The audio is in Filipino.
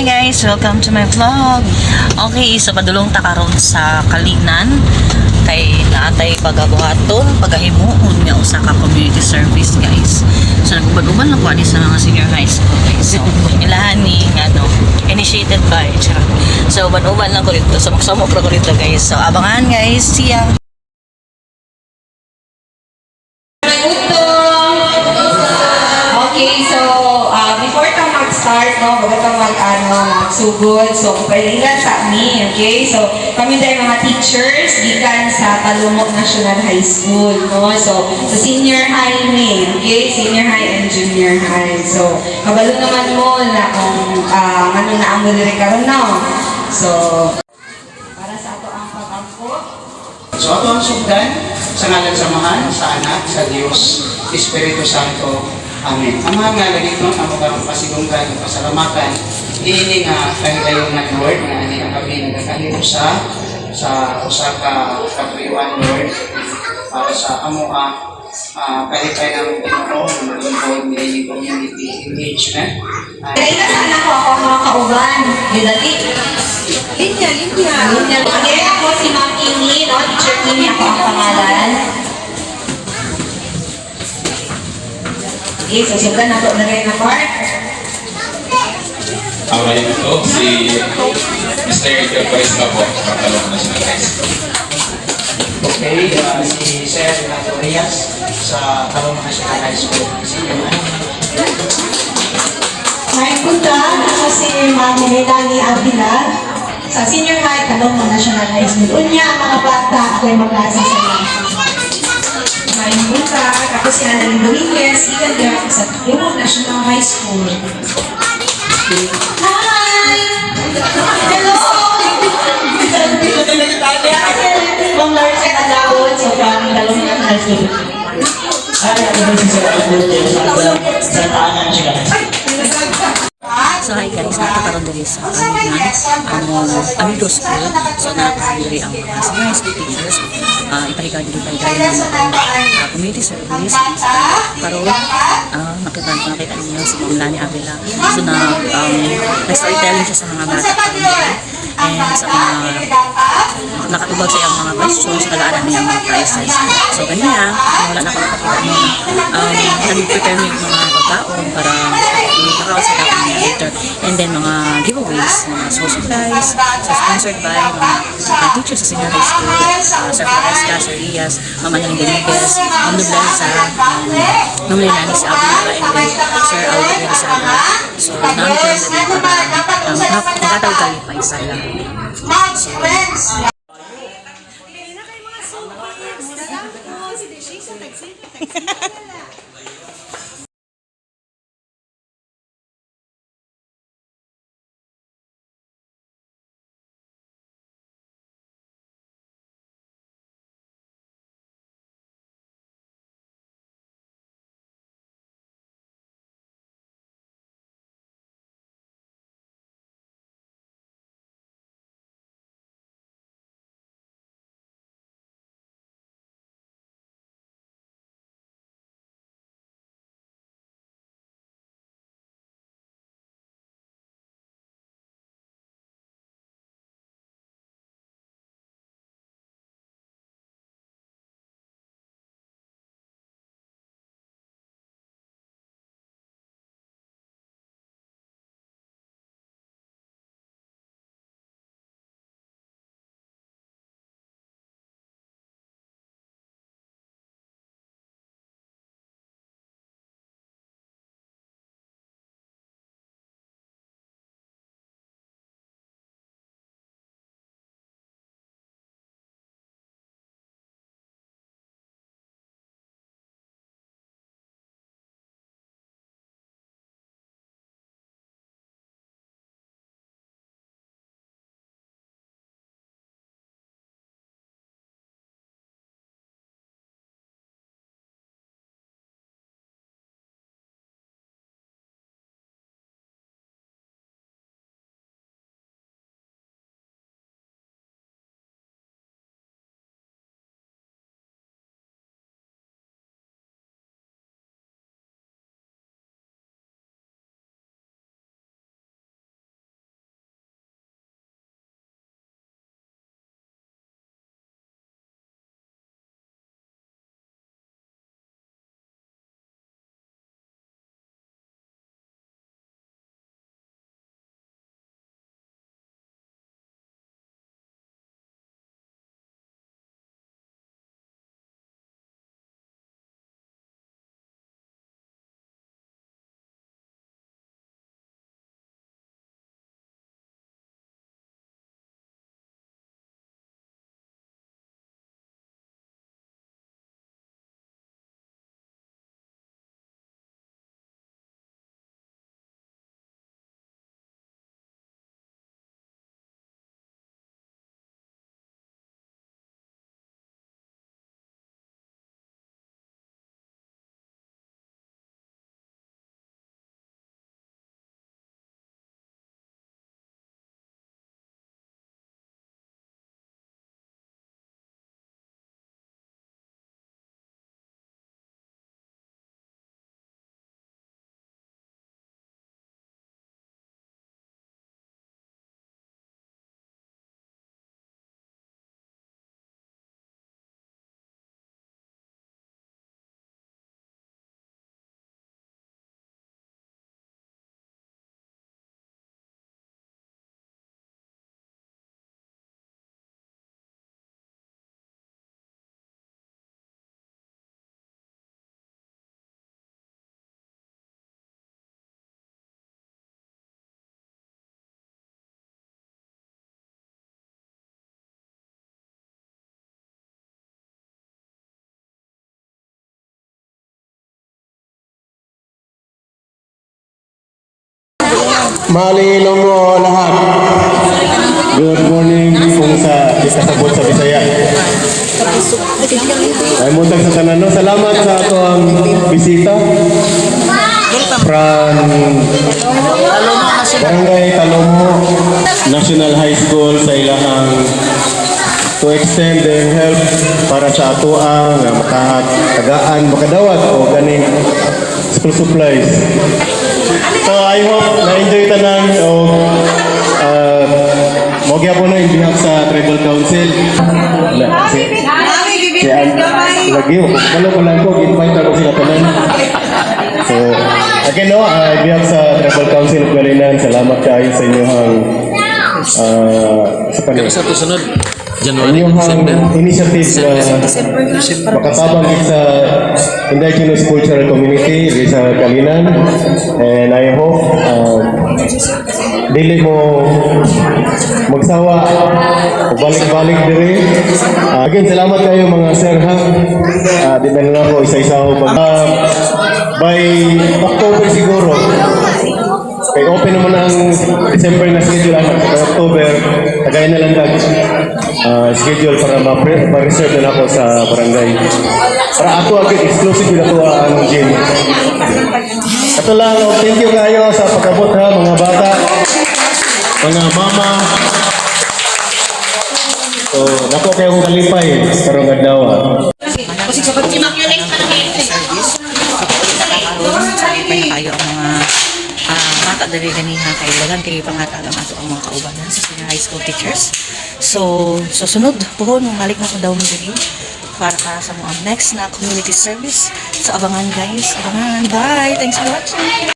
Hi guys! Welcome to my vlog. Okay, so padulong ta karon sa Kalinan kay naatay pagabuhaton, pagahimuon nga usa ka community service guys. So nagubad-ubad lang ko ani sa mga senior high school guys. So ilahan ni initiated by charot. So ubad-ubad lang ko dito. So magsamo ko dito guys. So abangan guys. See ya! Okay, so before ka mag-start, no, bago ka magsugod, so pailan sa amin, okay? So kami dahil mga teachers, gikan sa Talumok National High School, no? So sa senior high ni, okay? Senior high and junior high. So kabalo naman mo na kung ano na ang muliri karon no? So para sa ato ang pag-ampo. So ato ang sugdan sa ngalan sa Mahal, sa Anak, sa Diyos, Espiritu Santo. Amen. Ang mga nga lagi ito, ang mga pasigunggan, pasalamatan, ini nga kahilayon na Lord, na ani ang kami nagkakahiro sa usa ka katriwan Lord, para sa amua kalipay ng Ginoo, mag-involve ni community engagement. Kaya sana ko ako mga kauban, Yudati. Linya. Okay, ako si Ma'am Amy, no? Teacher Amy ako ang pangalan. Okay, so sugan na to na rin na part. Ang rin ito, si Mr. Edgar Parisca po, Talumok National High School. Okay, si Sir Renato Rias sa Talumok National High School. May punta, ako si Ma'am Melanie Aguilar sa Senior High, Talumok National High School. Unya, ang mga bata, ako'y maglasa sa iyo. May punta, ako si Annalyn Dominguez, ikagya sa Talumok National High School. Hi! Hello! Ma'am Larsa Nadawon, sa Talumok National School. So hi guys, nakakaroon din sa Kalinan Amigo School. So nakakadiri ang mga senior high school teachers. Ipahiga din tayo ng community service. Pero nakita ninyo si Melanie Avila. So nag-storytelling siya sa mga bata. And sa mga nakatubag sa iyang mga questions, tagaan niya ang mga prizes. So ganyan, wala na ako nakakita mo. Nag-prepare mo yung mga pagkaon para makakaon sa dapat niya later. And then mga giveaways, mga social supplies, so sponsored by mga teachers sa senior high school, Sir Paresca, Sir Rias, Mama Naling Benitez, Ma'am Nublanza, Ma'am Lenani sa Avila, and then Sir Aldo Rizada. So namin ko yung para makatawag pa isa lang. Maalingilong mo lahat. Good morning kung sa ikasabot sa Bisaya. Ay mutag sa tanan. No? Salamat sa ato ang bisita. From Barangay Talomo National High School sa ilahang to extend their help para sa ato ang makatagaan, makadawat o ganing school supplies. So I hope na-enjoy tanan o mogya po na yung bihag sa Tribal Council. Lagi, malo ko lang ko, invite ako sila tanan. So, again no, bihag sa Tribal Council of Galinan, salamat kayo sa inyong sa kanila. Sa tusunod, January, Inyong December. initiative makatabang sa Indigenous Cultural Community sa Galinan, and I hope dili mo magsawa balik-balik diri. Again, salamat kayo mga sir ha. Di na lang ako isa-isa ako by October siguro. Kay open naman ang December na schedule anak. Sa October, tagay na lang tag schedule para ma-reserve na ako sa barangay. Para ako agad exclusive na to ang gym. Ito lang, thank you kayo sa pagkabot ha, mga bata, mga mama. So, nako kayong kalipay, karong adlaw ha. Kaya kayo ang mga mata dali ganiha kay dagan kay pangatagan ato ang mga kaubanan sa senior high school teachers. So sunod puhon balik na ko daw diri para sa mga next na community service. So abangan guys, abangan. Bye. Thanks for watching.